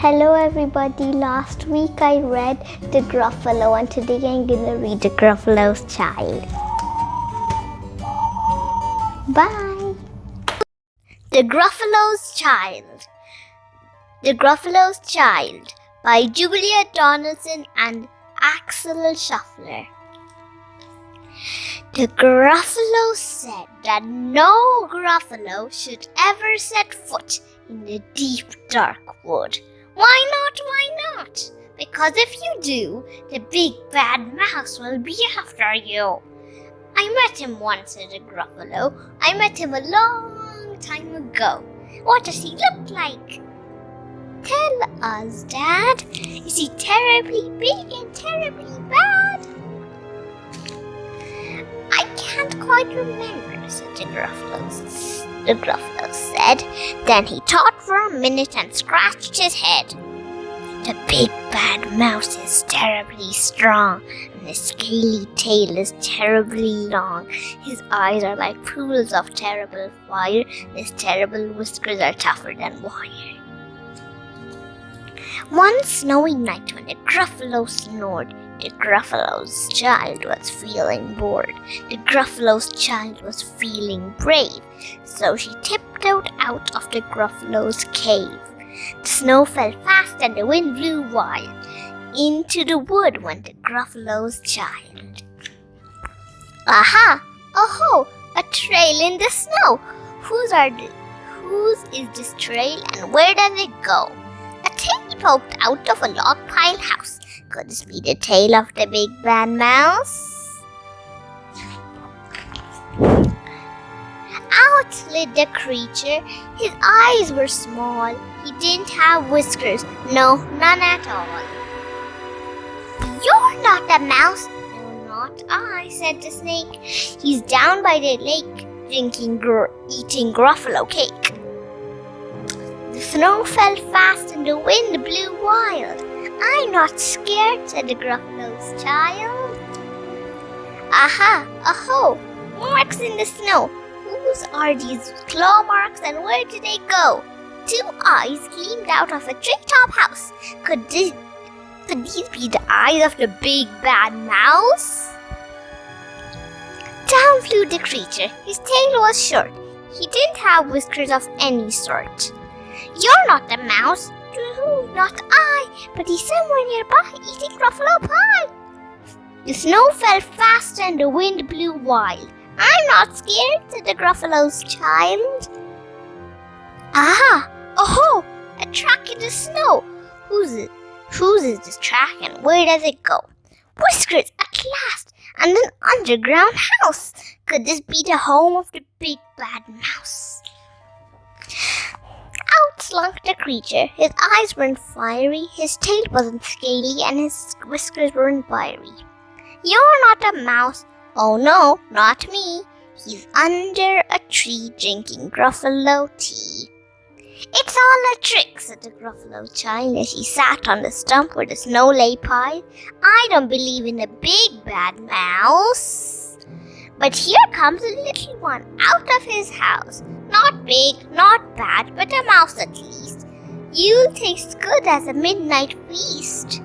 Hello everybody, last week I read The Gruffalo and today I'm gonna read The Gruffalo's Child. Bye! The Gruffalo's Child. The Gruffalo's Child by Julia Donaldson and Axel Scheffler. The Gruffalo said that no Gruffalo should ever set foot in the deep dark wood. Why not? Why not? Because if you do, the big bad mouse will be after you. I met him once, said the Gruffalo. I met him a long time ago. What does he look like? Tell us, Dad. Is he terribly big and terribly bad? I can't quite remember, said the Gruffalo. The Gruffalo said. Then he thought for a minute and scratched his head. The big bad mouse is terribly strong, and his scaly tail is terribly long. His eyes are like pools of terrible fire, and his terrible whiskers are tougher than wire. One snowy night when the Gruffalo snored, the Gruffalo's child was feeling bored. The Gruffalo's child was feeling brave, so she tiptoed out of the Gruffalo's cave. The snow fell fast and the wind blew wild. Into the wood went the Gruffalo's child. Aha! Oh-ho! A trail in the snow! Whose is this trail and where does it go? A tail poked out of a log pile house. Could this be the tail of the big bad mouse? Out slid the creature. His eyes were small. He didn't have whiskers. No, none at all. You're not a mouse. No, not I, said the snake. He's down by the lake, eating Gruffalo cake. The snow fell fast and the wind blew wild. I'm not scared, said the Gruffalo's child. Aha! Aho! Marks in the snow. Whose are these claw marks and where do they go? Two eyes gleamed out of a treetop house. Could these be the eyes of the big bad mouse? Down flew the creature. His tail was short. He didn't have whiskers of any sort. You're not a mouse. Not I, but he's somewhere nearby eating Gruffalo pie. The snow fell fast and the wind blew wild. I'm not scared, said the Gruffalo's child. Aha! Oh-ho! A track in the snow. Whose is this track and where does it go? Whiskers at last, and an underground house. Could this be the home of the big bad mouse? Out slunk the creature. His eyes weren't fiery, his tail wasn't scaly, and his whiskers weren't wiry. You're not a mouse. Oh no, not me. He's under a tree drinking Gruffalo tea. It's all a trick, said the Gruffalo child as he sat on the stump where the snow lay piled. I don't believe in a big bad mouse. But here comes a little one out of his house. Not big, not bad, but a mouse at least. You'll taste good as a midnight feast.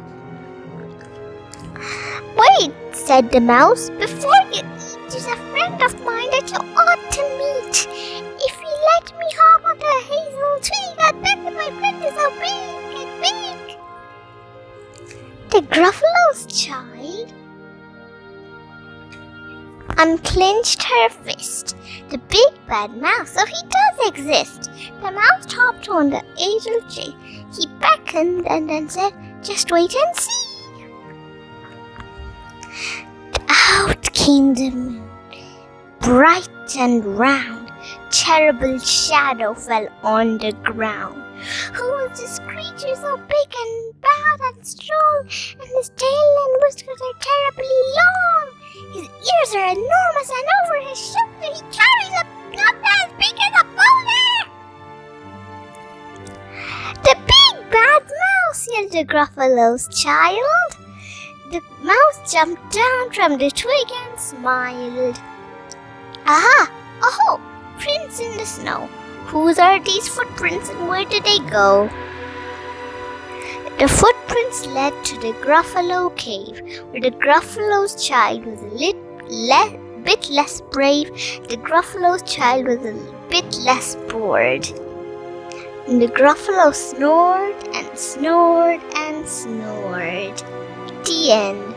Wait, said the mouse, before you eat, there's a friend of mine that you ought to meet. If you let me hop on the hazel tree, I bet that my friend is so big and big. The Gruffalo's child unclenched her fist. The big bad mouse, so he does exist. The mouse hopped on the hazel tree. He beckoned and then said, just wait and see. Out came the moon, bright and round. Terrible shadow fell on the ground. Who is this creature so big and bad and strong? And his tail and whiskers are terribly long. His ears are enormous and over his shoulder he carries a nut as big as a boulder. The big bad mouse, yelled the Gruffalo's child. The mouse jumped down from the twig and smiled. Aha! Oh, prints in the snow. Whose are these footprints and where did they go? The footprints led to the Gruffalo cave, where the Gruffalo's child was a bit less brave. The Gruffalo's child was a bit less bored. And the Gruffalo snored and snored and snored. The end.